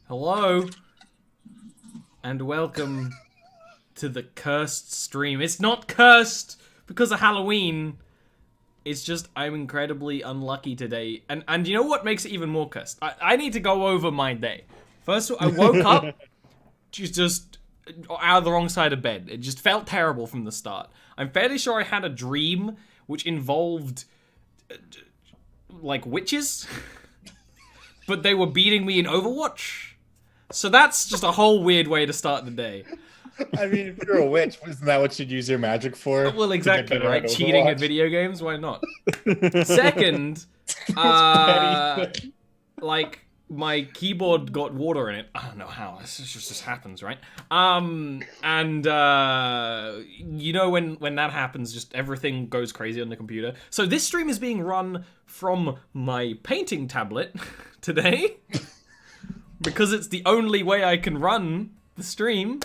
Hello, and welcome to the cursed stream. It's not cursed because of Halloween. It's just I'm incredibly unlucky today. And you know what makes it even more cursed? I need to go over my day. First of all, I woke up just out of the wrong side of bed. It just felt terrible from the start. I'm fairly sure I had a dream which involved like witches, but they were beating me in Overwatch. So that's just a whole weird way to start the day. I mean, if you're a witch, isn't that what you'd use your magic for? Well, exactly, right? Overwatch? Cheating at video games, why not? Second, like, my keyboard got water in it. I don't know how, this just happens, right? You know when that happens, just everything goes crazy on the computer. So this stream is being run from my painting tablet today. Because it's the only way I can run the stream.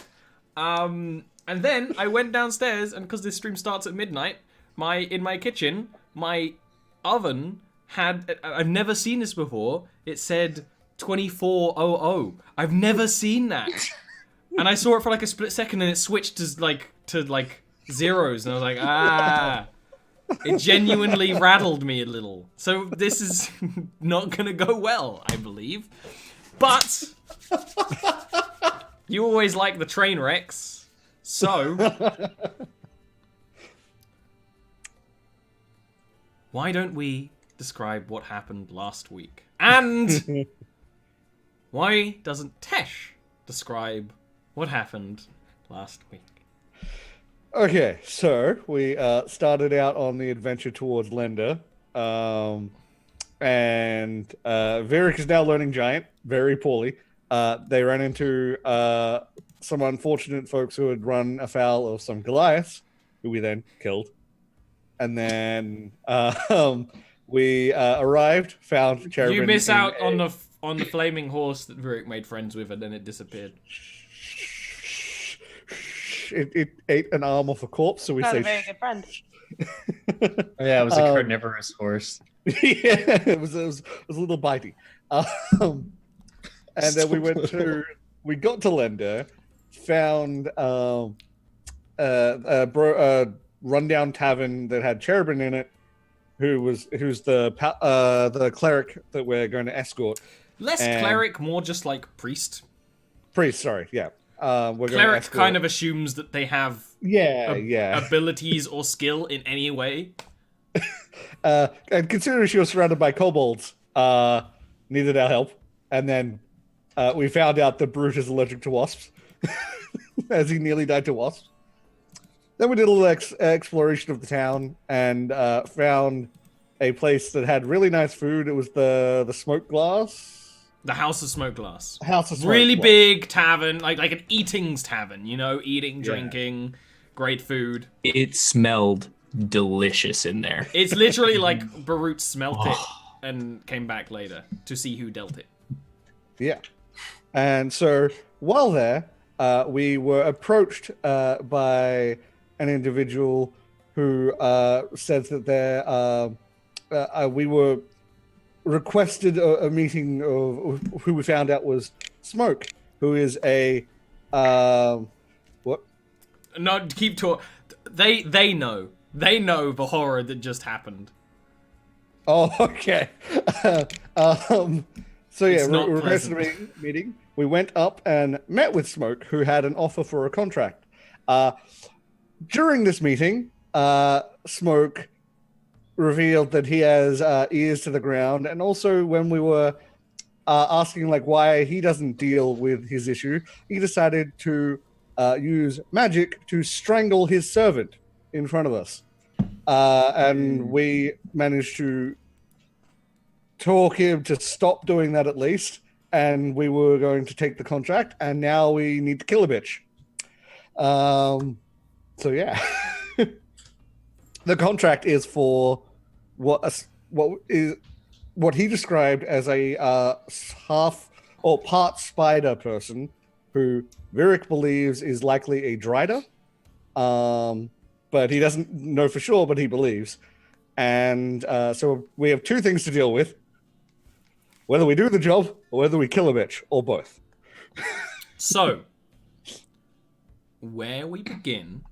And then I went downstairs, and because this stream starts at midnight, in my kitchen, my oven had, I've never seen this before, it said 2400. I've never seen that. And I saw it for like a split second, and it switched to zeros, and I was like, ah. It genuinely rattled me a little. So this is not gonna go well, I believe. But you always like the train wrecks, so why don't we describe what happened last week? And why doesn't Tesh describe what happened last week? Okay, so we started out on the adventure towards Lender. And Varric is now learning Giant very poorly. They ran into some unfortunate folks who had run afoul of some Goliaths, who we then killed. And then we arrived, found Cherubin. You miss out on the flaming horse that Varric made friends with, and then it disappeared. It ate an arm off a corpse, so we say. Not a very good friend. Oh, yeah, it was a carnivorous horse. Yeah, it was a little bitey. And then we got to Lender, found a rundown tavern that had Cherubin in it, who's the cleric that we're going to escort. Less cleric, more just like priest. Priest, sorry, yeah. Cleric kind of assumes that they have abilities or skill in any way. And considering she was surrounded by kobolds, needed our help. And then we found out that Brute is allergic to wasps, as he nearly died to wasps. Then we did a little exploration of the town and found a place that had really nice food. It was the Smoke Glass. The House of Smoke Glass. House of Smoke really Glass. Big tavern, like an eatings tavern, you know, eating, drinking, great food. It smelled delicious in there. It's literally like Barut smelt it and came back later to see who dealt it. Yeah. And so while there, we were approached by an individual who said that we were requested a meeting of who we found out was Smoke, who is a what? No, keep talking. They know. They know the horror that just happened. Oh, okay. So yeah, we requested a meeting. We went up and met with Smoke, who had an offer for a contract. During this meeting, Smoke revealed that he has ears to the ground, and also when we were asking like why he doesn't deal with his issue, he decided to use magic to strangle his servant in front of us, and we managed to talk him to stop doing that at least, and we were going to take the contract, and now we need to kill a bitch. So yeah. The contract is for what he described as a half or part spider person who Varric believes is likely a Drider. But he doesn't know for sure, but he believes. And so we have two things to deal with. Whether we do the job or whether we kill a bitch, or both. So, where we begin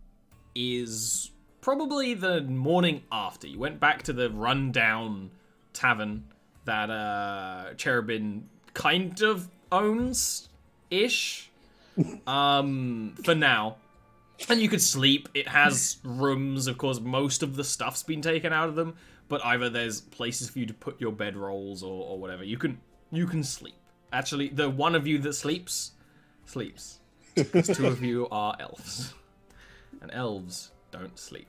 is probably the morning after. You went back to the rundown tavern that Cherubin kind of owns-ish, for now. And you could sleep. It has rooms, of course. Most of the stuff's been taken out of them, but either there's places for you to put your bedrolls or whatever. You can sleep. Actually, the one of you that sleeps. Because two of you are elves. And elves don't sleep.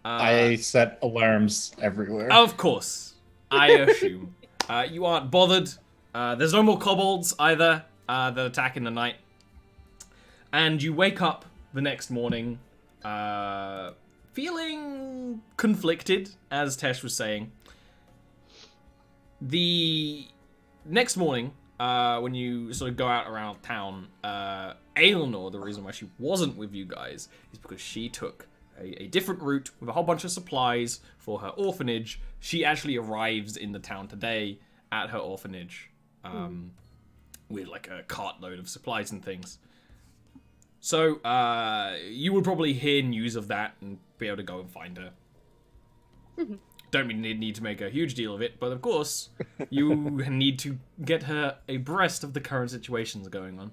I set alarms everywhere. Of course. I assume. You aren't bothered. There's no more kobolds either that attack in the night. And you wake up the next morning feeling conflicted, as Tesh was saying. The next morning, when you sort of go out around town, Aelnor, the reason why she wasn't with you guys is because she took a different route with a whole bunch of supplies for her orphanage. She actually arrives in the town today at her orphanage with like a cartload of supplies and things. So you would probably hear news of that and be able to go and find her. Don't need to make a huge deal of it, but of course, you need to get her abreast of the current situations going on.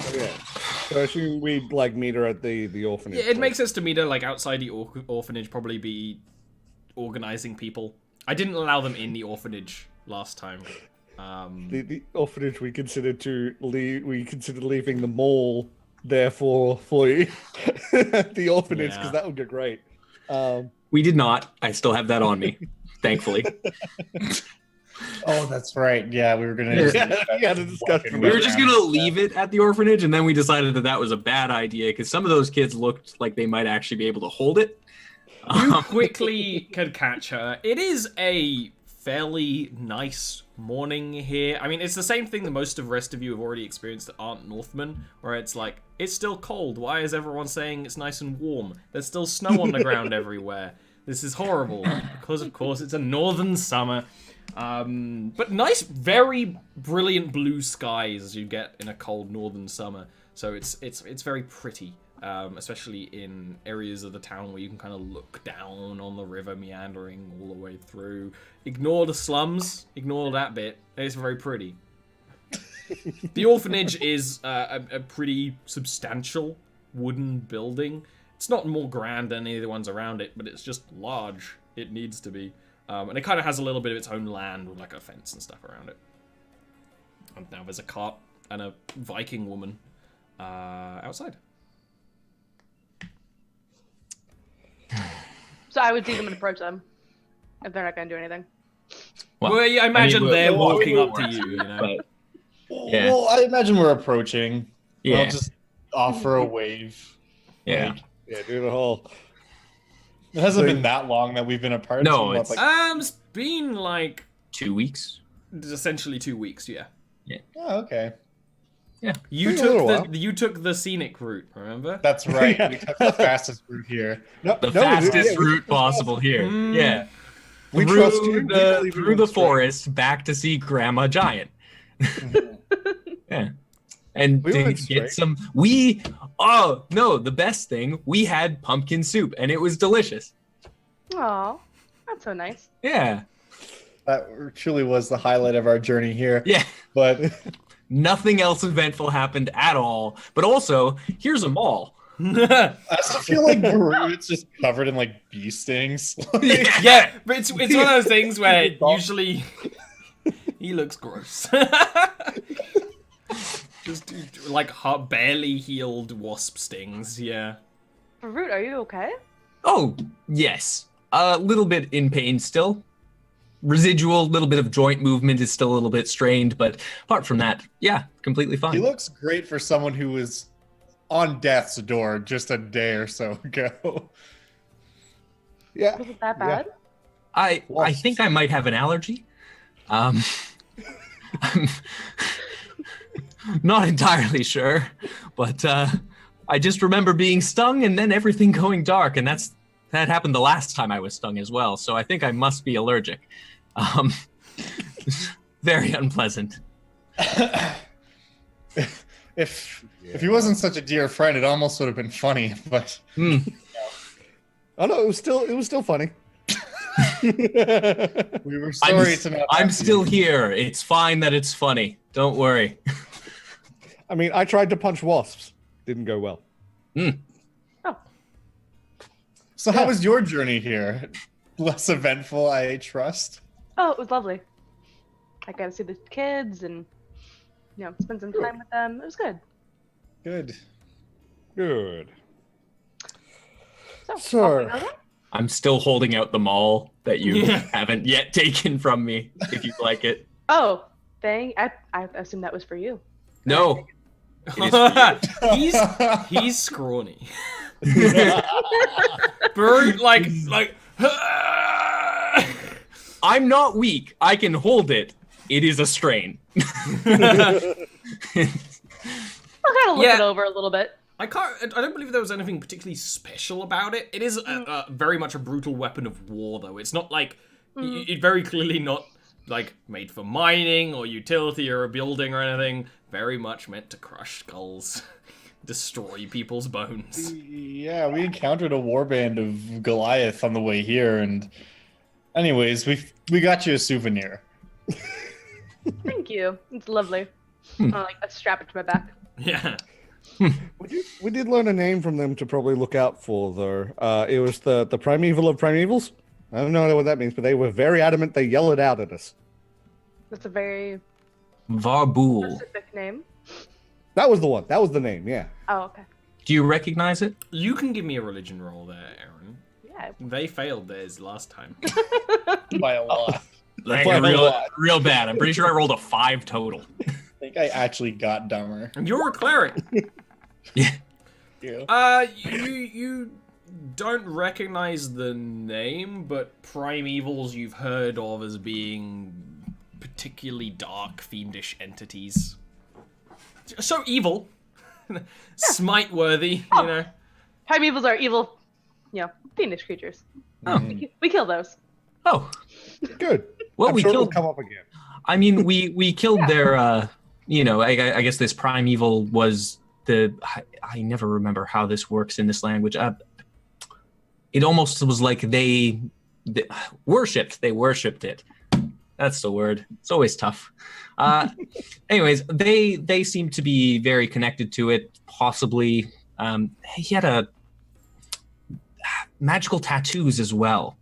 Okay. So I assume we'd like meet her at the orphanage. Yeah, it makes sense to meet her like outside the orphanage, probably be organizing people. I didn't allow them in the orphanage last time. The orphanage we considered leaving the mall there for you. The orphanage, because Yeah. that would go great. We did not. I still have that on me, thankfully. Oh, that's right. Yeah, we were gonna. We had a discussion. We were just going to leave it at the orphanage, and then we decided that was a bad idea because some of those kids looked like they might actually be able to hold it. You quickly could catch her. It is a fairly nice morning here. I mean, it's the same thing that most of the rest of you have already experienced that aren't Northmen, where it's like, it's still cold. Why is everyone saying it's nice and warm? There's still snow on the ground everywhere. This is horrible. Because, of course, it's a northern summer. But nice, very brilliant blue skies as you get in a cold northern summer. So it's very pretty. Especially in areas of the town where you can kind of look down on the river meandering all the way through. Ignore the slums, ignore that bit. It's very pretty. The orphanage is a pretty substantial wooden building. It's not more grand than any of the ones around it, but it's just large. It needs to be. And it kind of has a little bit of its own land with like a fence and stuff around it. And now there's a cart and a Viking woman outside. So I would see them and approach them if they're not going to do anything. Well, yeah, I imagine they're well, walking we up to you, you know. But, yeah. Well, I imagine we're approaching. Yeah. I'll just offer a wave. Yeah. Yeah, do the whole. It hasn't been that long that we've been apart. No, so what, it's- like, It's been like 2 weeks. essentially 2 weeks, yeah. oh, okay. You Been a little while. took the scenic route, remember? That's right. Yeah. We took the fastest route here. No, The no, fastest yeah, we- route possible here. Mm. Yeah. We through trust you. We the, believe through you're the straight. forest back to see Grandma Giant. Yeah. And We to went get straight. the best thing, we had pumpkin soup and it was delicious. Aw, that's so nice. Yeah. That truly was the highlight of our journey here. Yeah. But Nothing else eventful happened at all. But also, here's a mall. I still feel like Baru's just covered in like bee stings. Yeah, but it's one of those things where usually he looks gross. Just like barely healed wasp stings, yeah. Root, are you okay? Oh, yes. A little bit in pain still. Residual, little bit of joint movement is still a little bit strained, but apart from that, yeah, completely He fine. looks great for someone who was on death's door just a day or so ago. Yeah. Was it that Yeah. bad? I think I might have an allergy. I'm not entirely sure, but I just remember being stung and then everything going dark, and that's that happened the last time I was stung as well, so I think I must be allergic. Very unpleasant. If he wasn't such a dear friend, it almost would have been funny. But Oh no, it was still funny. we were sorry to not. I'm have still you. here. It's fine that it's funny. Don't worry. I mean, I tried to punch wasps. Didn't go well. Oh, So how was your journey here? Less eventful, I trust. oh, it was lovely. I got to see the kids and spend some time with them. It was good. Good. Good. So, Sir. off we go then. I'm still holding out the maul that you Yeah. haven't yet taken from me, if you'd like it. Oh, dang! I assumed that was for you. No. It is he's scrawny. Very like I'm not weak. I can hold it. It is a strain. I'll kind of look Yeah. it over a little bit. I don't believe there was anything particularly special about it. It is very much a brutal weapon of war, though. It's not like it very clearly not like made for mining or utility or a building or anything. Very much meant to crush skulls, destroy people's bones. Yeah, we encountered a warband of Goliath on the way here, and anyways, we got you a souvenir. Thank you. It's lovely. I strap it to my back. Yeah. We did learn a name from them to probably look out for, though. It was the primeval of primevals. I don't know what that means, but they were very adamant. They yelled it out at us. That's a very Varbool. specific name. That was the one. That was the name. Yeah. Oh, okay. Do you recognize it? You can give me a religion roll there, Aaron. Yeah. They failed theirs last time. By a lot. Like Quite a lot. real bad. I'm pretty sure I rolled a 5 total. I think I actually got dumber. And you're a cleric. Yeah. Yeah. You don't recognize the name, but primevals you've heard of as being particularly dark, fiendish entities. So evil. Smite-worthy, you know. Primevals are evil, fiendish creatures. Oh. We kill those. Oh. Good. Well, I'm we sure it'll killed. come up again. I mean, we killed their. I guess this primeval was the. I never remember how this works in this language. It almost was like they worshipped. They worshipped it. That's the word. It's always tough. Anyways, they seem to be very connected to it. Possibly, he had a magical tattoos as well.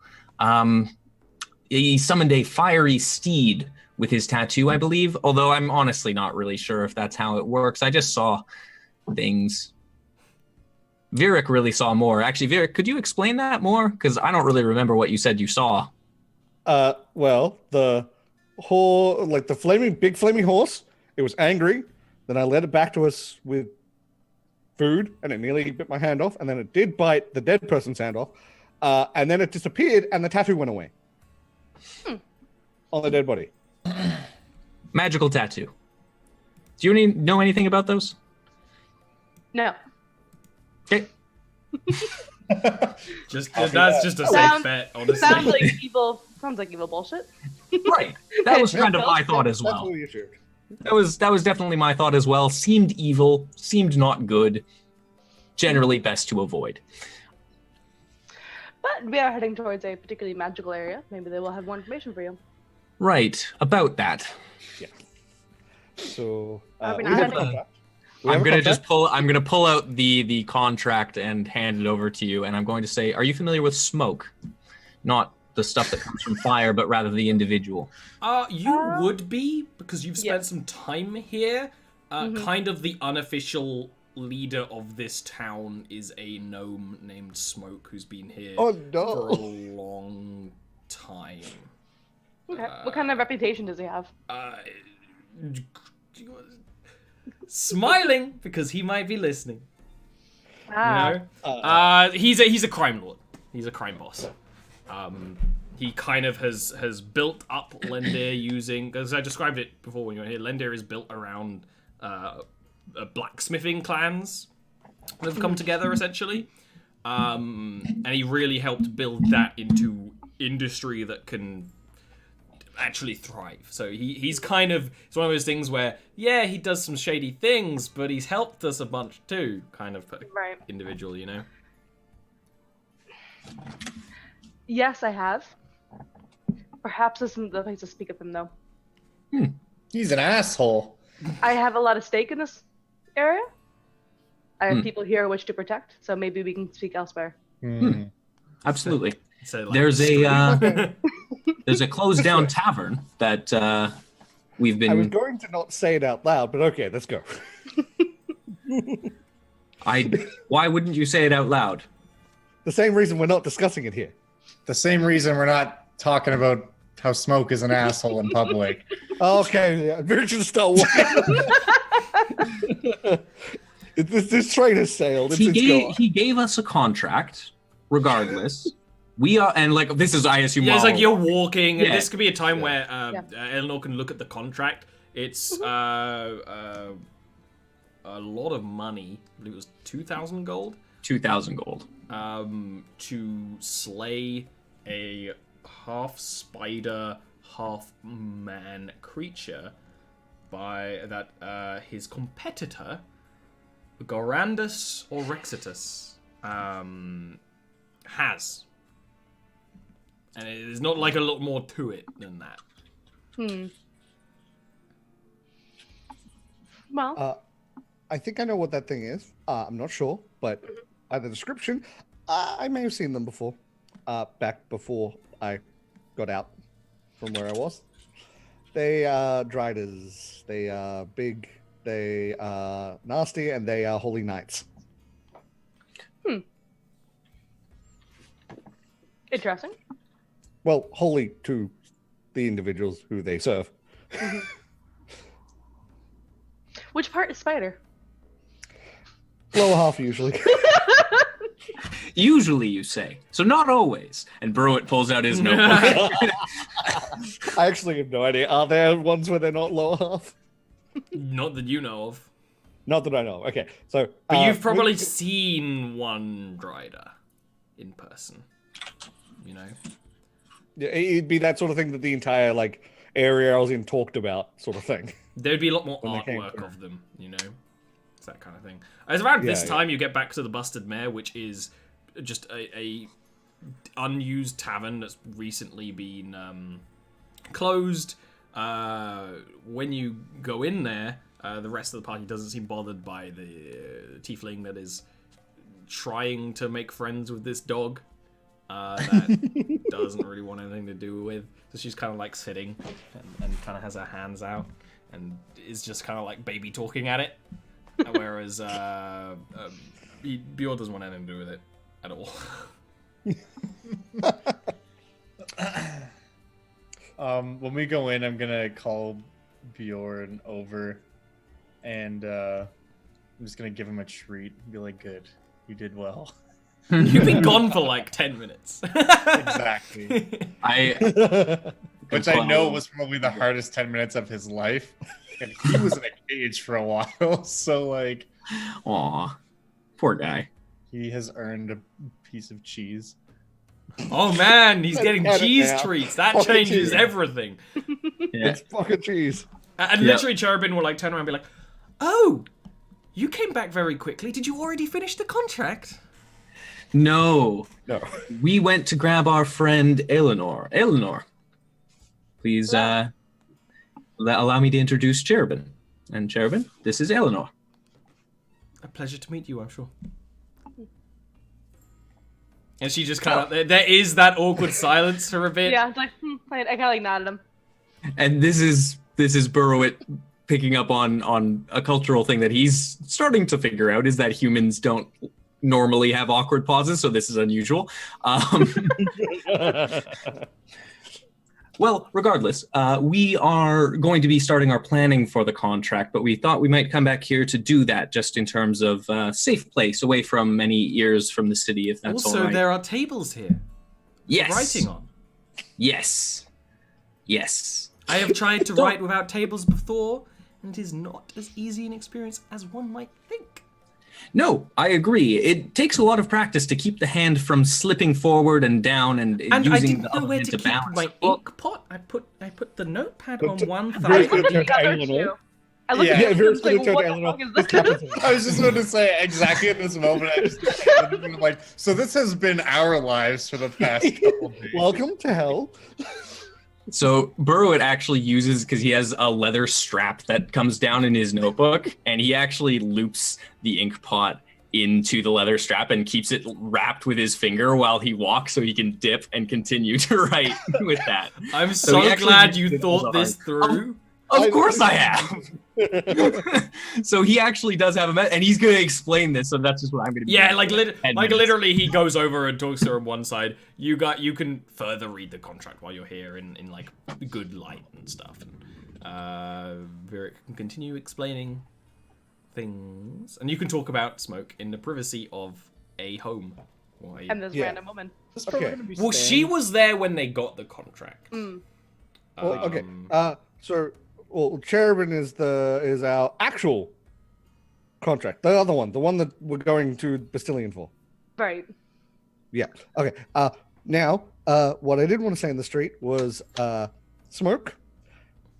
He summoned a fiery steed with his tattoo, I believe. Although I'm honestly not really sure if that's how it works. I just saw things. Virik really saw more. Actually, Virik, could you explain that more? Because I don't really remember what you said you saw. Well, the big flaming horse, it was angry. Then I led it back to us with food, and it nearly bit my hand off. And then it did bite the dead person's hand off. And then it disappeared, and the tattoo went away on the dead body. Magical tattoo. Do you know anything about those? No. Okay. That's just a safe Sounds- bet, honestly. Sounds like evil. Sounds like evil bullshit. Right. That was kind of my thought as That's well. what we assumed. That was definitely my thought as well. Seemed evil, seemed not good. Generally best to avoid. But we are heading towards a particularly magical area. Maybe they will have more information for you. Right. About that. So Are we we not have a heading- contract. We have I'm a gonna contract. pull out the contract and hand it over to you, and I'm going to say, are you familiar with smoke? Not the stuff that comes from fire, but rather the individual. You would be, because you've spent Yes. some time here. Kind of the unofficial leader of this town is a gnome named Smoke, who's been here Oh, for a no. long time. Okay. What kind of reputation does he have? Smiling because he might be listening. Ah. You know? He's a crime lord. He's a crime boss. He kind of has built up Lendir using, as I described it before when you were here, Lendir is built around blacksmithing clans that have come together essentially. and he really helped build that into industry that can actually thrive. So he's kind of, it's one of those things where, yeah, he does some shady things, but he's helped us a bunch too, kind of Right. individual, you know? Yes, I have. Perhaps this isn't the place to speak of him, though. He's an asshole. I have a lot of stake in this area. I have people here I wish to protect, so maybe we can speak elsewhere. Absolutely. So, like, There's a closed down tavern that we've I was been. going to not say it out loud, but okay, let's go. Why wouldn't you say it out loud? The same reason we're not discussing it here. The same reason we're not talking about how Smoke is an asshole in public. Okay, yeah, we should start walking. This train has sailed. He gave us a contract, regardless. We are, and like this is, I assume. Yeah, it's like while- you're walking, and Yeah. this could be a time where Yeah. Eleanor can look at the contract. It's a lot of money. I believe it was 2,000 gold 2,000 gold. to slay a half spider, half man creature by that his competitor, Gorandus or Rexitus, has. And there's not like a lot more to it than that. Well, I think I know what that thing is. I'm not sure, but by the description, I may have seen them before. Back before I got out from where I was. They are driders. They are big. They are nasty, and they are holy knights. interesting. Well, holy to the individuals who they serve. Which part is spider? Lower half usually. Usually, you say. So not always. And Bruitt pulls out his notebook. I actually have no idea. Are there ones where they're not lower half? Not that you know of. Not that I know. Okay, so But you've probably seen one Drider in person. You know? it'd be that sort of thing that the entire like area I was in talked about, sort of thing. There'd be a lot more When they came artwork through. of them, you know? It's that kind of thing. As around this Yeah, time, you get back to the Busted Mare, which is just a unused tavern that's recently been closed. When you go in there, the rest of the party doesn't seem bothered by the tiefling that is trying to make friends with this dog. That doesn't really want anything to do with. So she's kind of like sitting and kind of has her hands out and is just kind of like baby talking at it. Whereas Bjorn doesn't want anything to do with it at all. When we go in, I'm gonna call Bjorn over, and I'm just gonna give him a treat. Be like, "Good, you did well." You've been gone for like 10 minutes. Exactly. Which I know Well, was probably the hardest 10 minutes of his life, and he was in a cage for a while. So like, Aw, poor guy. he has earned a piece of cheese. Oh man, he's getting Got it cheese now. treats. That Fucking changes cheese. everything. Yeah. It's fucking cheese. And Yeah. literally Cherubin will like turn around and be like, "Oh, you came back very quickly. Did you already finish the contract?" No, No. we went to grab our friend Eleanor. Eleanor, please allow me to introduce Cherubin. And Cherubin, this is Eleanor. A pleasure to meet you, I'm sure. And she just kind of, there is that awkward silence for a bit. Yeah, it's like I kind of like nodded him. And this is Burrowitt picking up on a cultural thing that he's starting to figure out, is that humans don't normally have awkward pauses, so this is unusual. Well, regardless, we are going to be starting our planning for the contract, but we thought we might come back here to do that, just in terms of a safe place away from many ears from the city, if that's Also, all right. there are tables here. Yes. Writing on. Yes. Yes. I have tried to write without tables before, and it is not as easy an experience as one might think. No, I agree. It takes a lot of practice to keep the hand from slipping forward and down and And I using didn't the know other where hand to to keep balance. my ink pot. I put the notepad on one Very thigh. good looked to at the other Eleanor. two. I looked Yeah. at Yeah, him very and was like, good to what the Eleanor. fuck is This this? happens. I was just going to say exactly at this moment. I just I'm like, so this has been our lives for the past couple days. Welcome to hell. So Burrowit actually uses, because he has a leather strap that comes down in his notebook, and he actually loops the ink pot into the leather strap and keeps it wrapped with his finger while he walks so he can dip and continue to write with that. I'm So so he actually glad uses you it thought as a this through. Of course I have. So he actually does have and he's going to explain this, so that's just what I'm going to be Yeah, doing for the 10 minutes. literally, he goes over and talks to her on one side. You can further read the contract while you're here in like good light and stuff. And Vieric can continue explaining things, and you can talk about Smoke in the privacy of a home. Why? And this Yeah. random woman. This is where we're Okay. gonna be Well, staying. she was there when they got the contract. Mm. Well, okay. Um, Cherubin is our actual contract. The other one, the one that we're going to Bastillion for. Right. Yeah. Okay. Now, what I did want to say in the street was, Smoke.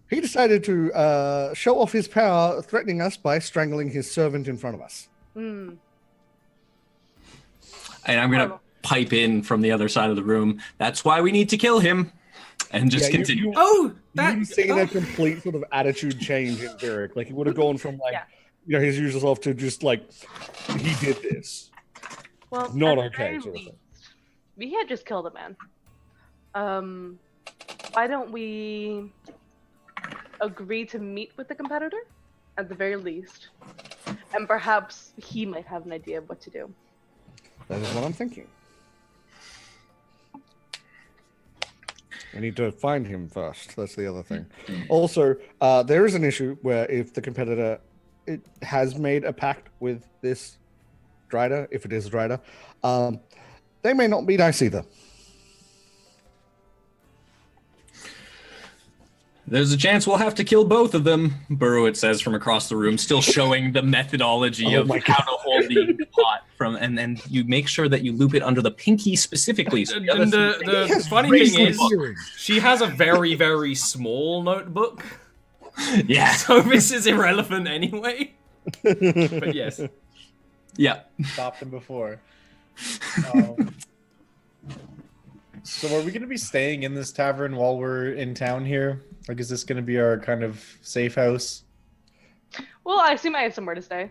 He decided to show off his power, threatening us by strangling his servant in front of us. Mm. And I'm going to pipe in from the other side of the room. That's why we need to kill him. And just continue. oh, You've seen a complete sort of attitude change in Derek. Like he would have gone from like, Yeah. his usual self to just like, he did this. Well, Not at the okay, very sort of least, thing. we had just killed a man. Why don't we agree to meet with the competitor at the very least, and perhaps he might have an idea of what to do. That is what I'm thinking. I need to find him first. That's the other thing. Also, there is an issue where if the competitor has made a pact with this Drider, if it is a Drider, they may not be nice either. There's a chance we'll have to kill both of them, Burrowit says from across the room, still showing the methodology Oh of my how to hold the pot from, and then you make sure that you loop it under the pinky specifically. So And the funny thing is, she has a very, very small notebook, yeah, so this is irrelevant anyway. But yes. yeah. Stopped him before. So are we going to be staying in this tavern while we're in town here? Like, is this going to be our kind of safe house? Well, I assume I have somewhere to stay.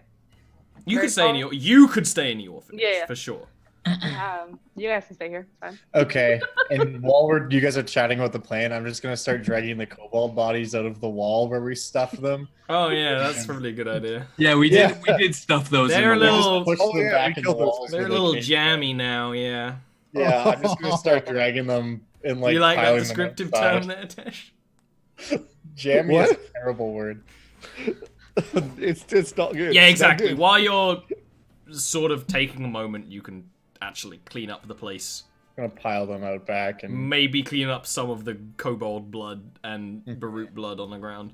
You Very could stay in tall. you could stay in the orphanage, Yeah. for sure. You guys can stay here. It's fine. Okay. And while you guys are chatting about the plan, I'm just going to start dragging the kobold bodies out of the wall where we stuffed them. Oh yeah, that's probably a good idea. Yeah, we did stuff those. They're in a the wall. little- Push Oh, them yeah, back we in the killed those. walls. They're where a they little came jammy now, yeah. from. Yeah, I'm just going to start dragging them in like Do you like that piling them descriptive outside. term there, Tesh? Jammy is What? a terrible word. it's not good. Yeah, It's not exactly. good. While you're sort of taking a moment, you can actually clean up the place. I'm going to pile them out back and Maybe clean up some of the kobold blood and Barut blood on the ground.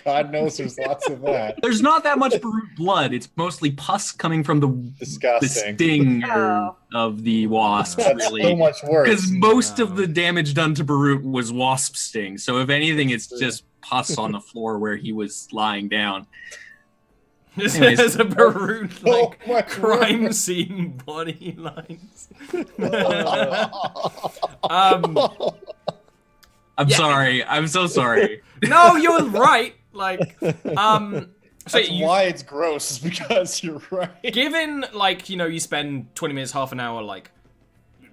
God knows there's lots of that. There's not that much Barut blood. It's mostly pus coming from the Disgusting. sting Oh. of the wasp. That's really. so much worse. Because most of No. the damage done to Barut was wasp sting. So if anything, it's just pus on the floor where he was lying down. Anyways. There's a Barut Oh like my crime word. scene body lines. I'm Yeah. sorry. I'm so sorry. No, you're right. Like, so That's why it's gross, is because you're right. given like you spend 20 minutes, half an hour like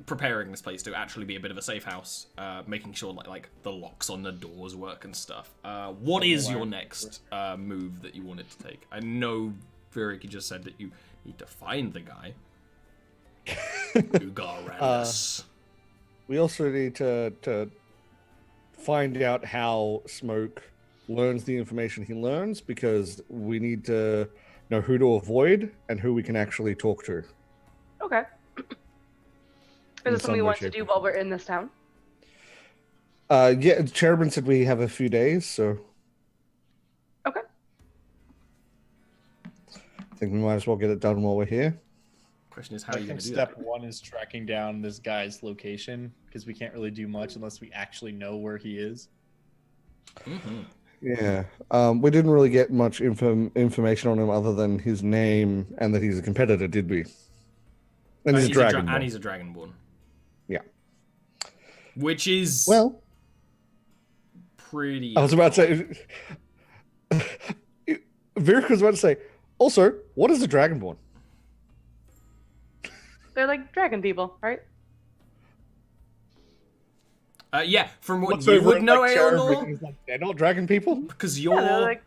preparing this place to actually be a bit of a safe house, making sure like the locks on the doors work and stuff. What is your next move that you wanted to take? I know Vieric, you just said that you need to find the guy. Ugarandus. We also need to find out how Smoke learns the information he learns, because we need to know who to avoid and who we can actually talk to. Okay. In Is it some something you way, want to shape, do or while form. we're in this town? Yeah, Cherubin said we have a few days, so. Okay. I think we might as well get it done while we're here. Question is, how are I you going think to do step that? 1 is tracking down this guy's location because we can't really do much unless we actually know where he is. Mm-hmm. Yeah. We didn't really get much information on him other than his name and that he's a competitor, did we? And he's a dragon. And he's a dragonborn. Yeah. Which is Well, pretty. I was about to say. Virik was about to say. Also, what is a dragonborn? They're like dragon people, right? Yeah, from what What's you over would in, know, like, Eonor, Jarviskjir? Like, they're not dragon people. because Yeah, you're they're like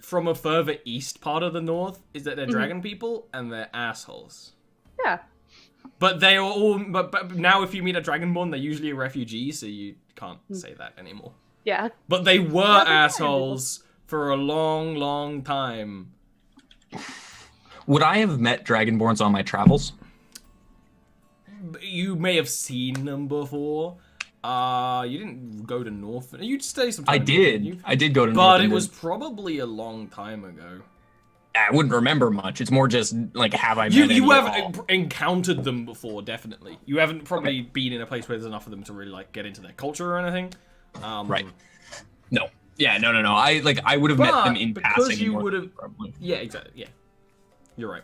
from a further east part of the north, is that they're Mhm. dragon people and they're assholes. yeah. But they are all. But now, if you meet a dragonborn, they're usually a refugee, so you can't say that anymore. Yeah. But they were they're dragon assholes for a long, long time. Would I have met dragonborns on my travels? You may have seen them before. You didn't go to North. You'd stay some time. I in North, didn't did. you? I did go to But North it England. was probably a long time ago. I wouldn't remember much. It's more just like, have I met You any have at all? encountered them before, definitely. You haven't probably been in a place where there's enough of them to really like get into their culture or anything. Right. No. Yeah, no. I would have met But them in because passing. you more would than have- probably. Yeah, exactly. Yeah, you're right.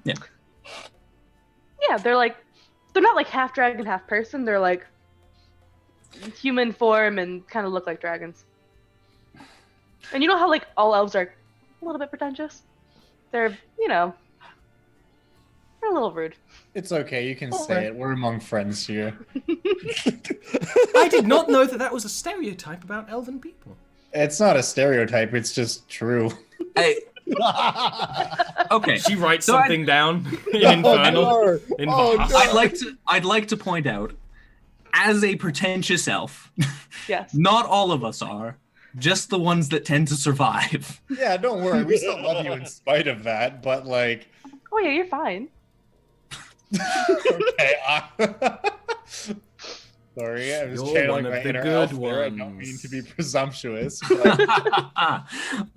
Yeah. Yeah, they're not like half dragon, half person. They're like human form and kind of look like dragons. And you know how like all elves are a little bit pretentious? They're, they're a little rude. It's okay, you can say it. We're among friends here. I did not know that was a stereotype about elven people. It's not a stereotype, it's just true. Okay. She writes So something down in Infernal. no. In Oh, Vast. no. I'd like to point out, as a pretentious elf, Yes. not all of us are, just the ones that tend to survive. Yeah, don't worry, we still love you in spite of that, but like, Oh yeah, you're fine. okay. Sorry, I was You're channeling one my of the inner good elf there. I don't mean ones. to be presumptuous. But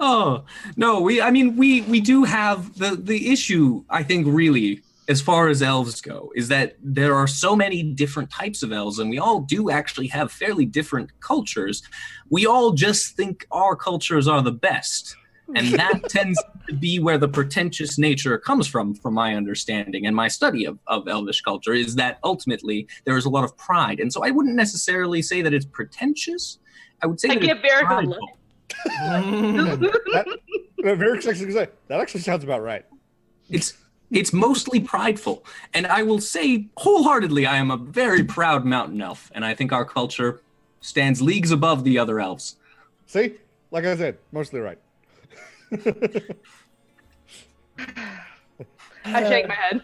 Oh no, we do have the issue. I think really, as far as elves go, is that there are so many different types of elves, and we all do actually have fairly different cultures. We all just think our cultures are the best, and that tends to be where the pretentious nature comes from my understanding and my study of elvish culture, is that ultimately there is a lot of pride. And so I wouldn't necessarily say that it's pretentious. I would say I that give it's Varric a prideful. look. Virik's actually gonna say that actually sounds about right. It's mostly prideful. And I will say wholeheartedly, I am a very proud mountain elf, and I think our culture stands leagues above the other elves. See, like I said, mostly right. I shake my head.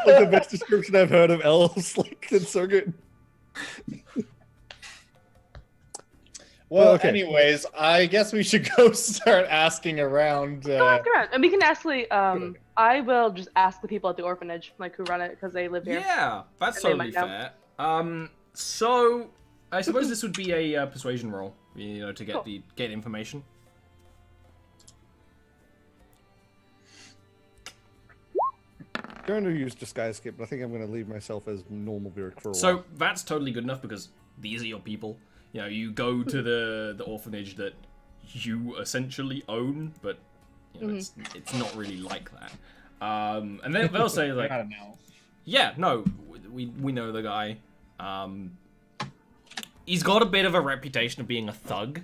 Like the best description I've heard of elves. Like, it's so good. well, Okay. anyways, I guess we should go start asking around. Go ask around. And we can actually, I will just ask the people at the orphanage, like who run it, because they live here. Yeah, that's And they totally might know. fair. So I suppose this would be a persuasion roll, to get Cool. get information. I'm going to use disguise skip, but I think I'm going to leave myself as normal Virik for a while. So that's totally good enough because these are your people. You go to the orphanage that you essentially own, but it's not really like that. And then they'll say like, I don't know. yeah, no, we know the guy. He's got a bit of a reputation of being a thug,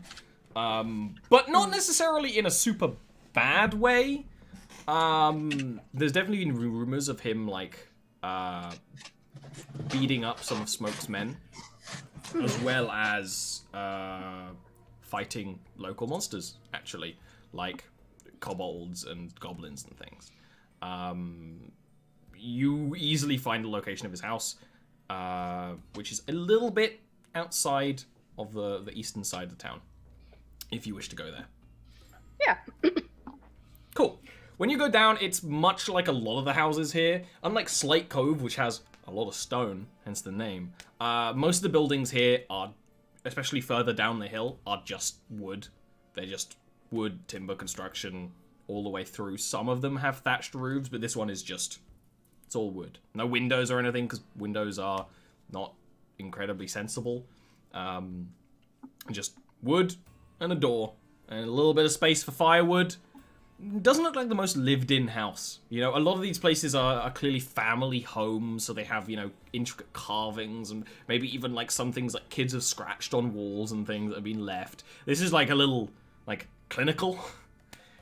but not necessarily in a super bad way. There's definitely been rumors of him like beating up some of Smoke's men, as well as fighting local monsters, actually, like kobolds and goblins and things. You easily find the location of his house, which is a little bit outside of the eastern side of the town, if you wish to go there. Yeah. Cool. When you go down, it's much like a lot of the houses here. Unlike Slate Cove, which has a lot of stone, hence the name, most of the buildings here are, especially further down the hill, are just wood. They're just wood, timber construction, all the way through. Some of them have thatched roofs, but this one is just, it's all wood. No windows or anything, because windows are not incredibly sensible. Just wood and a door and a little bit of space for firewood. Doesn't look like the most lived-in house. You know, a lot of these places are clearly family homes, so they have, you know, intricate carvings and maybe even like some things like kids have scratched on walls and things that have been left. This is like a little, like, clinical.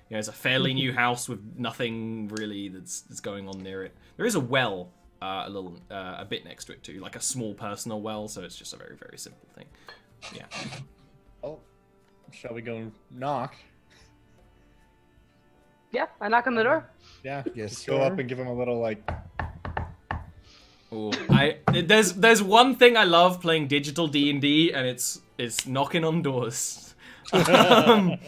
You know, it's a fairly new house with nothing really that's going on near it. There is a well, a bit next to it too, like a small personal well, so it's just a very, very simple thing. Yeah. Oh, shall we go knock? Yeah, I knock on the door. Yeah, Yes, just go sir. up and give him a little like. Ooh, there's one thing I love playing digital D&D, and it's knocking on doors. Well,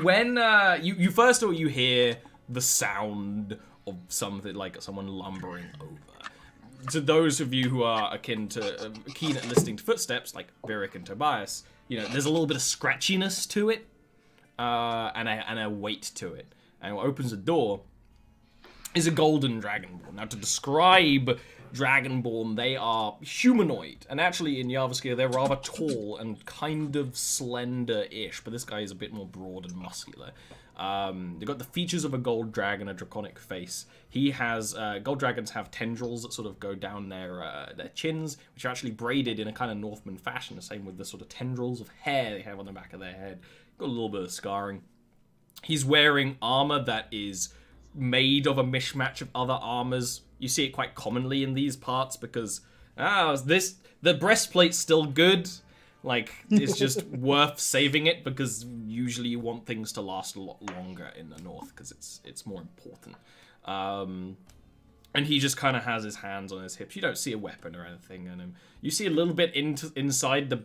when you first of all you hear the sound of something like someone lumbering over. To those of you who are keen at listening to footsteps, like Virik and Tobias, you know there's a little bit of scratchiness to it. And a weight to it. And what opens the door is a golden dragonborn. Now, to describe dragonborn, they are humanoid. And actually, in Jarviskjir, they're rather tall and kind of slender-ish. But this guy is a bit more broad and muscular. They've got the features of a gold dragon, a draconic face. He has... gold dragons have tendrils that sort of go down their chins, which are actually braided in a kind of Northman fashion. The same with the sort of tendrils of hair they have on the back of their head. Got a little bit of scarring. He's wearing armor that is made of a mishmash of other armors. You see it quite commonly in these parts because the breastplate's still good. Like, it's just worth saving it because usually you want things to last a lot longer in the north because it's more important. And he just kind of has his hands on his hips. You don't see a weapon or anything in him. You see a little bit inside the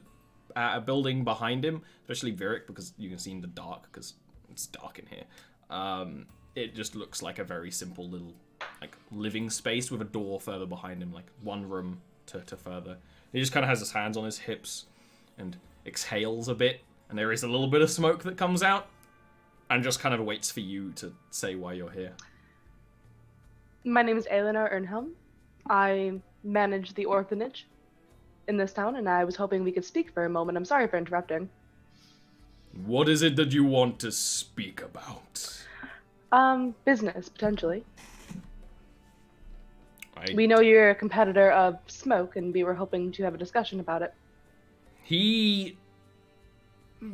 a building behind him, especially Virik, because you can see in the dark, because it's dark in here. It just looks like a very simple little like living space with a door further behind him, like one room to further. He just kind of has his hands on his hips and exhales a bit, and there is a little bit of smoke that comes out, and just kind of waits for you to say why you're here. My name is Eleanor Ernhelm. I manage the orphanage in this town, and I was hoping we could speak for a moment. I'm sorry for interrupting. What is it that you want to speak about? Business, potentially. We know you're a competitor of Smoke, and we were hoping to have a discussion about it. He,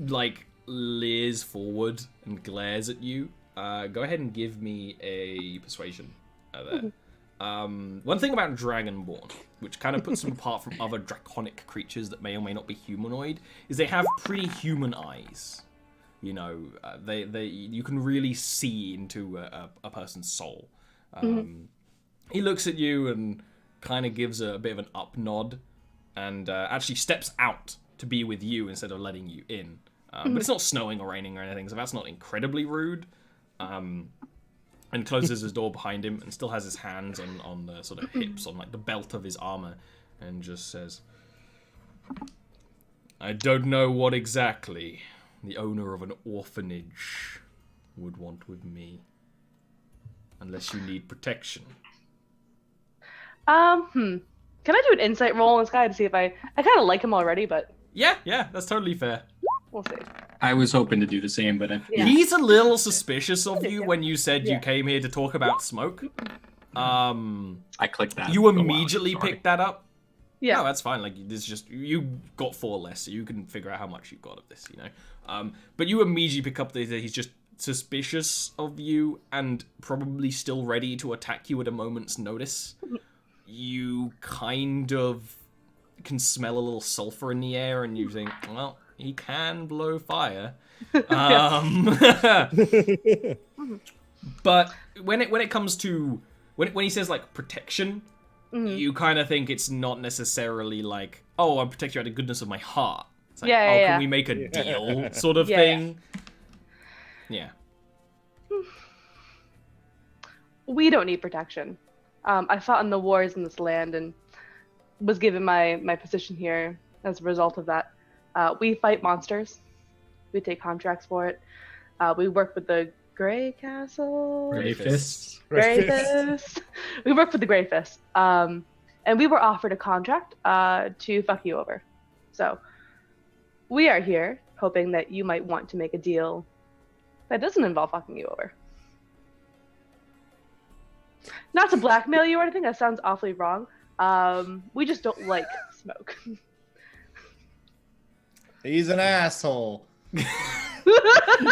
like, leers forward and glares at you. Go ahead and give me a persuasion there. One thing about Dragonborn, which kind of puts them apart from other draconic creatures that may or may not be humanoid, is they have pretty human eyes. You know, you can really see into a person's soul. He looks at you and kind of gives a bit of an up nod, and actually steps out to be with you instead of letting you in. But it's not snowing or raining or anything, so that's not incredibly rude. And closes his door behind him and still has his hands on the sort of hips, on like the belt of his armor, and just says, I don't know what exactly the owner of an orphanage would want with me. Unless you need protection. Can I do an insight roll on this guy to see if I kind of like him already, but... Yeah, that's totally fair. We'll see. I was hoping to do the same, but Yeah. He's a little suspicious of you when you said you came here to talk about Smoke. I clicked that. You a while ago, immediately sorry. picked that up. Yeah. No, that's fine. Like, there's just you got 4 less, so you can figure out how much you got of this, you know. But you immediately pick up that he's just suspicious of you and probably still ready to attack you at a moment's notice. You kind of can smell a little sulfur in the air, and you think, well, he can blow fire. But when it comes to when he says like protection, you kind of think it's not necessarily like, oh, I'll protect you out of the goodness of my heart. It's like, can we make a deal sort of thing? Yeah. We don't need protection. I fought in the wars in this land and was given my position here as a result of that. We fight monsters. We take contracts for it. We work with the Grey Castle. Greyfists. Greyfists. We work with the Greyfists. And we were offered a contract to fuck you over. So we are here hoping that you might want to make a deal that doesn't involve fucking you over. Not to blackmail you or anything, that sounds awfully wrong. We just don't like smoke. He's an asshole.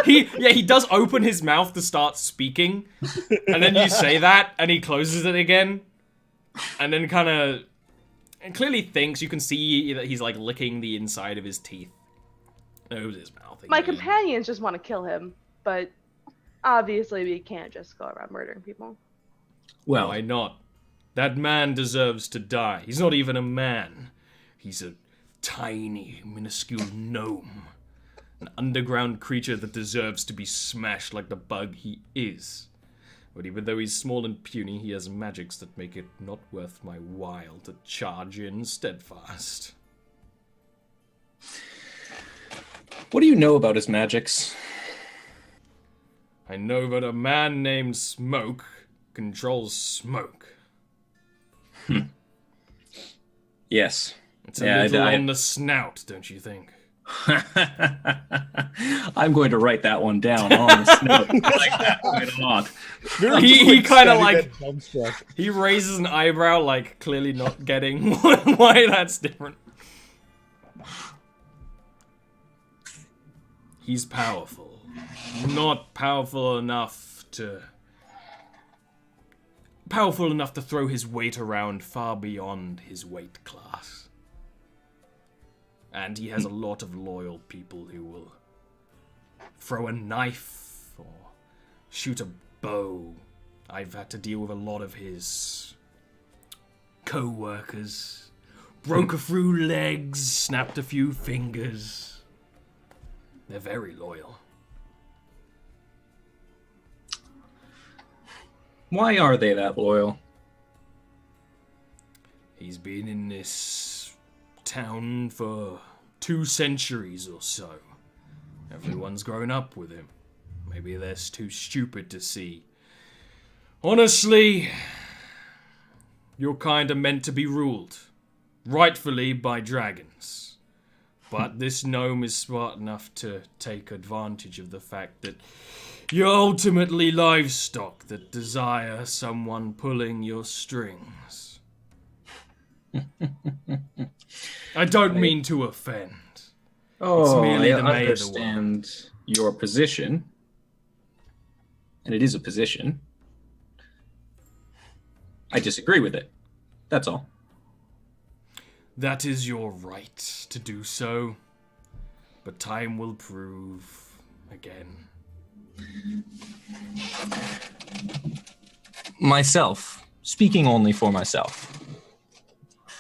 He does open his mouth to start speaking, and then you say that, and he closes it again, and then kind of clearly thinks. You can see that he's like licking the inside of his teeth. Opens his mouth again. My companions just want to kill him, but obviously we can't just go around murdering people. Well, Why not? That man deserves to die. He's not even a man. He's a tiny, minuscule gnome. An underground creature that deserves to be smashed like the bug he is. But even though he's small and puny, he has magics that make it not worth my while to charge in steadfast. what do you know about his magics? I know that a man named Smoke controls smoke. Yes. It's a little on the snout, don't you think? I'm going to write that one down on the snow. I like that quite a lot. He kind of like dumbstruck. he raises an eyebrow, like clearly not getting why that's different. He's powerful, not powerful enough to throw his weight around far beyond his weight class. And he has a lot of loyal people who will throw a knife or shoot a bow. I've had to deal with a lot of his co-workers. Broke a few legs, snapped a few fingers. They're very loyal. Why are they that loyal? He's been in this town for 2 centuries or so. Everyone's grown up with him. Maybe they're too stupid to see. Honestly, you're kinda meant to be ruled, rightfully by dragons. But this gnome is smart enough to take advantage of the fact that you're ultimately livestock that desire someone pulling your strings. I don't mean to offend. Oh, merely I the may of the understand your position. And it is a position. I disagree with it. That's all. That is your right to do so, but time will prove again. Myself, speaking only for myself,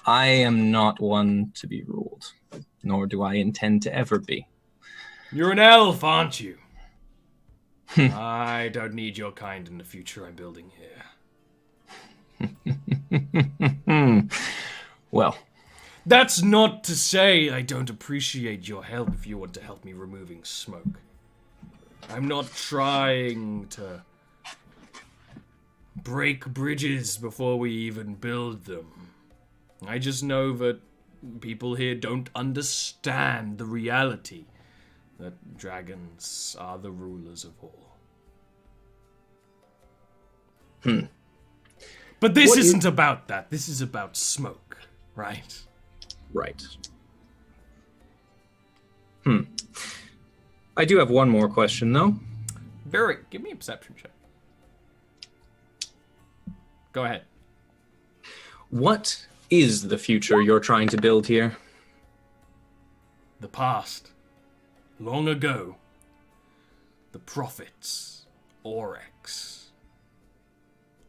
I am not one to be ruled, nor do I intend to ever be. You're an elf, aren't you? I don't need your kind in the future I'm building here. Well, That's not to say I don't appreciate your help if you want to help me removing smoke. I'm not trying to break bridges before we even build them. I just know that people here don't understand the reality that dragons are the rulers of all. But this isn't about that. This is about smoke, right? right. I do have one more question, though. Varric, give me a perception check. Go ahead. What is the future you're trying to build here? The past. Long ago. The prophets, Oryx,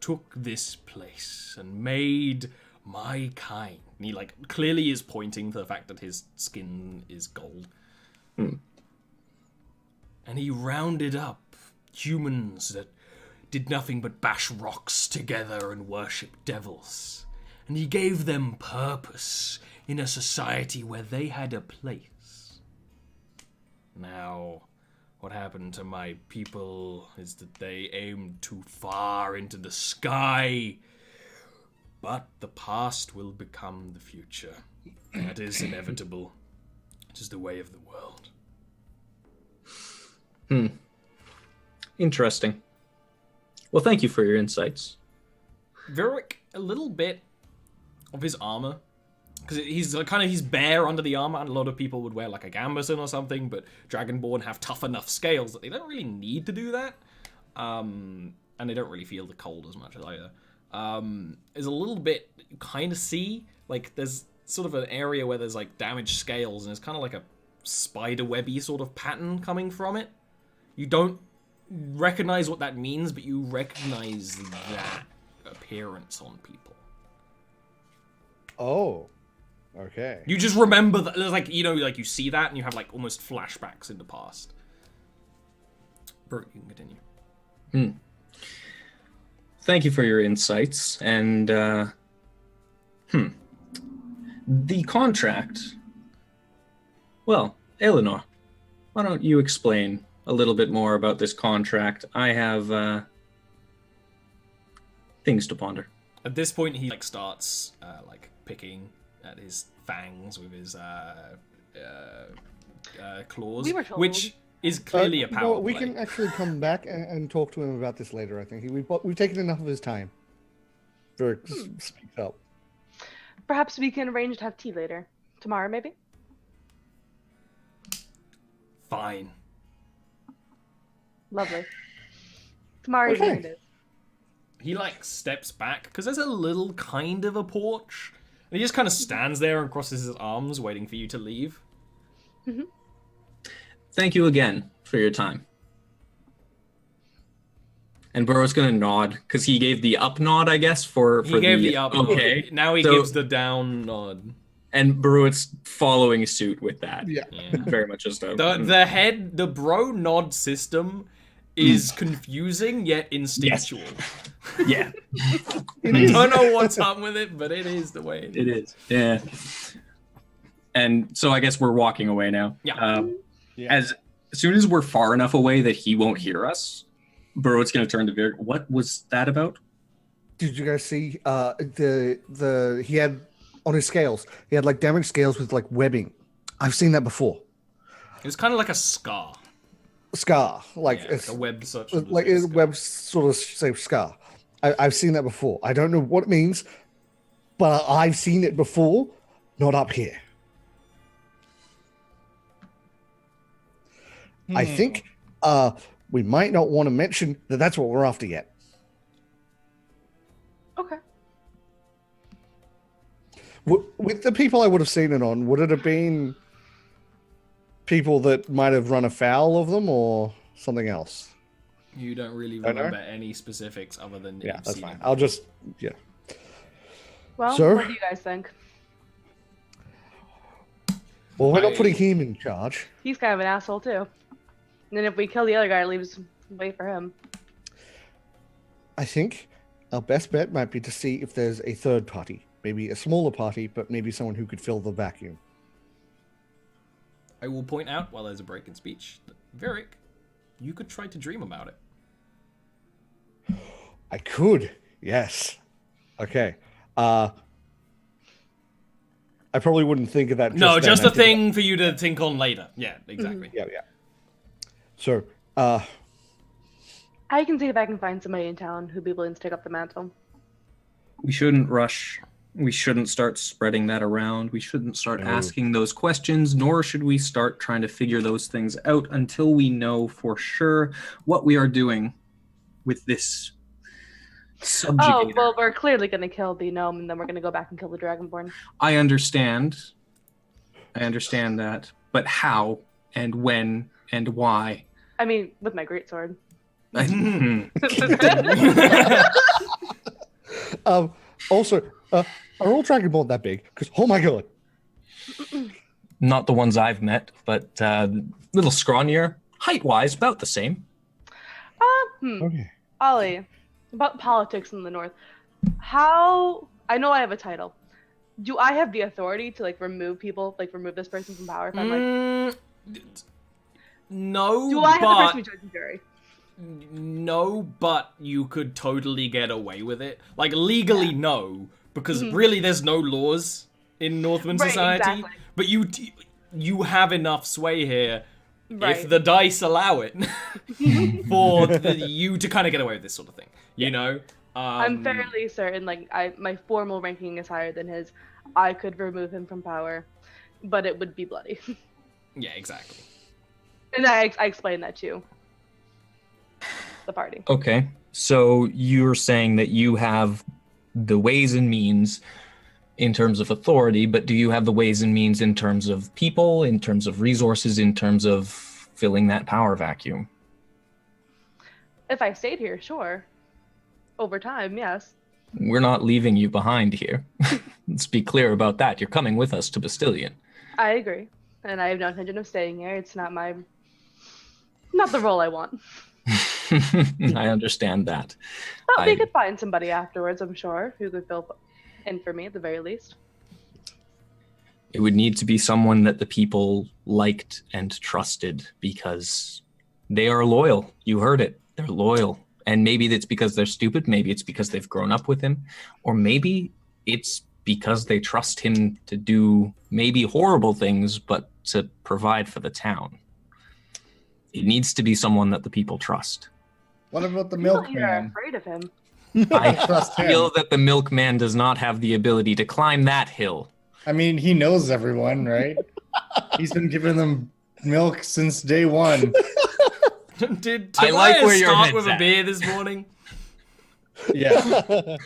took this place and made my kind. And he clearly is pointing to the fact that his skin is gold. And he rounded up humans that did nothing but bash rocks together and worship devils. And he gave them purpose in a society where they had a place. Now, what happened to my people is that they aimed too far into the sky. But the past will become the future. That is inevitable. It is the way of the world. Interesting. Well, thank you for your insights. Virik, a little bit of his armor, because he's bare under the armor, and a lot of people would wear like a gambeson or something, but Dragonborn have tough enough scales that they don't really need to do that, and they don't really feel the cold as much either. There's a little bit you kind of see, like there's sort of an area where there's like damaged scales, and there's kind of like a spider webby sort of pattern coming from it. You don't recognize what that means, but you recognize that appearance on people. Oh, okay. You just remember that there's like, like you see that and you have like almost flashbacks in the past. Bert, you can continue. Thank you for your insights. And the contract. Well, Eleanor, why don't you explain a little bit more about this contract? I have things to ponder. At this point, he starts picking at his fangs with his claws, We were told. which is clearly a power we play. can actually come back and talk to him about this later. I think we've taken enough of his time. Virik speaks up. Perhaps we can arrange to have tea later. Tomorrow, maybe? Fine. Lovely. Tomorrow Okay. evening it is. He steps back because there's a little kind of a porch, and he just kind of stands there and crosses his arms, waiting for you to leave. Thank you again for your time. And Burrow's gonna nod because he gave the up nod, I guess, for He gave the up nod. Okay. Now he So- gives the down nod. And Burrow's following suit with that. Yeah. Yeah. Very much just a The bro nod system is confusing yet instinctual. yeah. I don't know what's up with it, but it is the way it is. It is. Yeah. And so I guess we're walking away now. Yeah. Yeah. As soon as we're far enough away that he won't hear us, Burrow's gonna turn to Virik. What was that about? Did you guys see he had on his scales? He had damaged scales with It webbing. I've seen that before. was kind of like a scar. Scar, It's a web such as like a a scar. web sort of shape scar. I've seen that before. I don't know what it means, but I've seen it before. Not up here. I think we might not want to mention that that's what we're after yet. Okay. With the people I would have seen it on, would it have been people that might have run afoul of them or something else? You don't really Don't know? remember any specifics other than Yeah, you've that's seen fine. it. I'll just, yeah. Well, Sir? what do you guys think? Well, we're not I- putting him in charge. He's kind of an asshole, too. And then if we kill the other guy, it leaves way for him. I think our best bet might be to see if there's a third party. Maybe a smaller party, but maybe someone who could fill the vacuum. I will point out, while there's a break in speech, that Virik, you could try to dream about it. I could, yes. Okay. I probably wouldn't think of that. No, then. just I a think- thing for you to think on later. Yeah, exactly. Yeah, yeah. So, I can see if I can find somebody in town who'd be willing to take up the mantle. We shouldn't rush. We shouldn't start spreading that around. We shouldn't start No. asking those questions, nor should we start trying to figure those things out until we know for sure what we are doing with this subjugator. Oh, well, we're clearly going to kill the gnome, and then we're going to go back and kill the dragonborn. I understand. I understand that. But how and when and why? I mean, with my greatsword. Also, are all dragonborn that big? Because, oh my god. Not the ones I've met, but little scrawnier. Height-wise, about the same. Okay. Ollie, about politics in the north. How... I know I have a title. Do I have the authority to, remove people, remove this person from power if I'm, No, Do I have the but person who judge and jury? no, but you could totally get away with it. Like legally, no, because really, there's no laws in Northman Right, society. exactly. But you have enough sway here. Right. If the dice allow it, for you to kind of get away with this sort of thing, you know. I'm fairly certain, like, my formal ranking is higher than his. I could remove him from power, but it would be bloody. Yeah, exactly. And I explained that to the party. Okay, so you're saying that you have the ways and means in terms of authority, but do you have the ways and means in terms of people, in terms of resources, in terms of filling that power vacuum? If I stayed here, sure. Over time, yes. We're not leaving you behind here. Let's be clear about that. You're coming with us to Bastillion. I agree. And I have no intention of staying here. It's not the role I want. I understand that. But we could find somebody afterwards, I'm sure, who could fill in for me at the very least. It would need to be someone that the people liked and trusted because they are loyal. You heard it. They're loyal. And maybe it's because they're stupid. Maybe it's because they've grown up with him. Or maybe it's because they trust him to do maybe horrible things, but to provide for the town. It needs to be someone that the people trust. What about the People here are milkman? afraid of him. I Trust him. feel that the milkman does not have the ability to climb that hill. I mean, he knows everyone, right? He's been giving them milk since day one. Did I like Tobias where your start head's with a at. beer this morning? Yeah.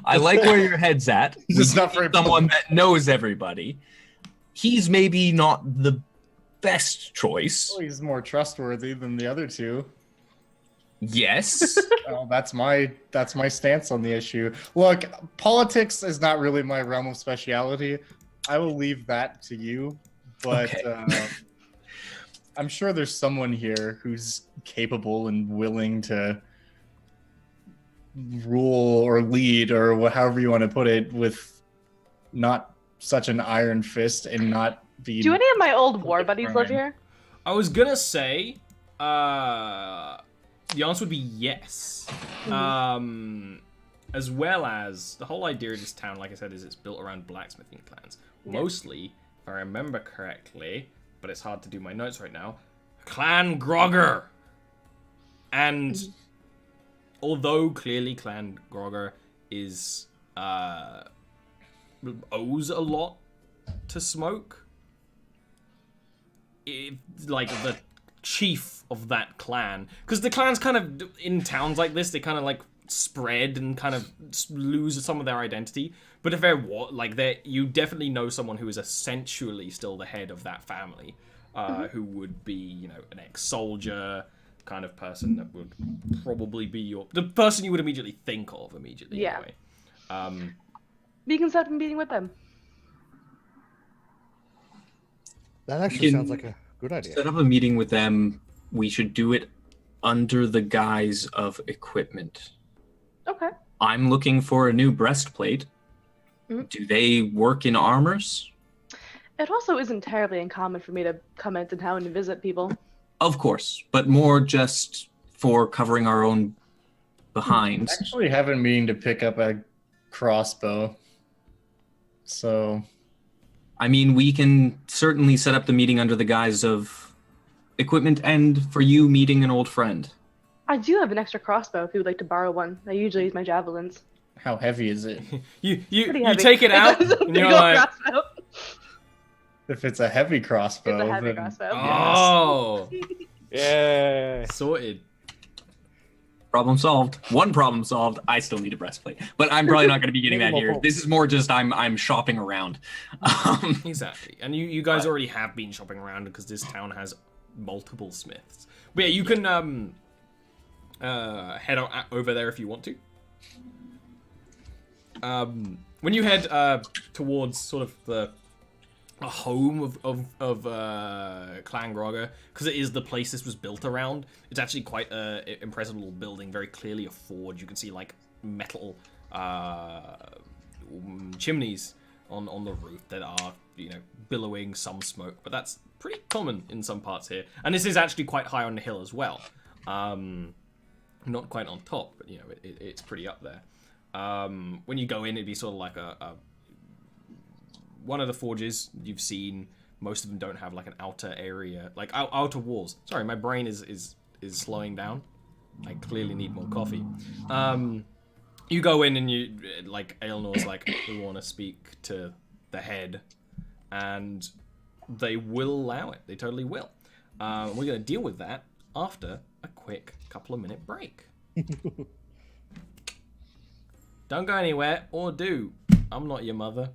I like where your head's at. He's just not We very need someone that knows everybody. He's maybe not the best choice. Oh, he's more trustworthy than the other two. Yes. Well, that's my stance on the issue. Look, politics is not really my realm of speciality. I will leave that to you. But Okay. I'm sure there's someone here who's capable and willing to rule or lead or however you want to put it with not such an iron fist and not be... Do any of my old war buddies live here? I was gonna say, the answer would be yes. As well as the whole idea of this town, like I said, is it's built around blacksmithing clans. Yeah. Mostly, if I remember correctly, but it's hard to do my notes right now, Clan Grogger. And although clearly Clan Grogger is owes a lot to Smoke, like the chief of that clan, because the clans kind of in towns like this, they kind of like spread and kind of lose some of their identity. But if they're you definitely know someone who is essentially still the head of that family, who would be, an ex-soldier kind of person that would probably be the person you would immediately think of immediately. Yeah. Anyway. We can set up a meeting with them. That actually Can- sounds like a good idea. Set up a meeting with them. We should do it under the guise of equipment. Okay. I'm looking for a new breastplate. Mhm. Do they work in armors? It also isn't terribly uncommon for me to come into town and visit people. Of course, but more just for covering our own behinds. Actually, have been meaning to pick up a crossbow. So, I mean, we can certainly set up the meeting under the guise of equipment and for you meeting an old friend. I do have an extra crossbow if you would like to borrow one. I usually use my javelins. how heavy is it? You Pretty heavy. take it out It's a and big you're old like, crossbow. If it's a heavy crossbow, It's a heavy then crossbow. oh, Yeah. sorted. Problem solved. One problem solved. I still need a breastplate, but I'm probably not going to be getting that here. This is more just I'm shopping around. Exactly. And you guys already have been shopping around because this town has multiple smiths. But yeah, you can head over there if you want to. When you head towards sort of the home of Clan Grogger, because it is the place this was built around, it's actually quite an impressive little building, very clearly a forge. You can see like metal chimneys on the roof that are, billowing some smoke, but that's pretty common in some parts here. And this is actually quite high on the hill as well. Not quite on top, but it's pretty up there. When you go in, it'd be sort of like one of the forges you've seen. Most of them don't have like an outer area, like outer walls. Sorry, my brain is slowing down. I clearly need more coffee. You go in and you, like, Aelnor's like, we want to speak to the head, and they will allow it. They totally will. We're going to deal with that after a quick couple of minute break. Don't go anywhere, or do. I'm not your mother.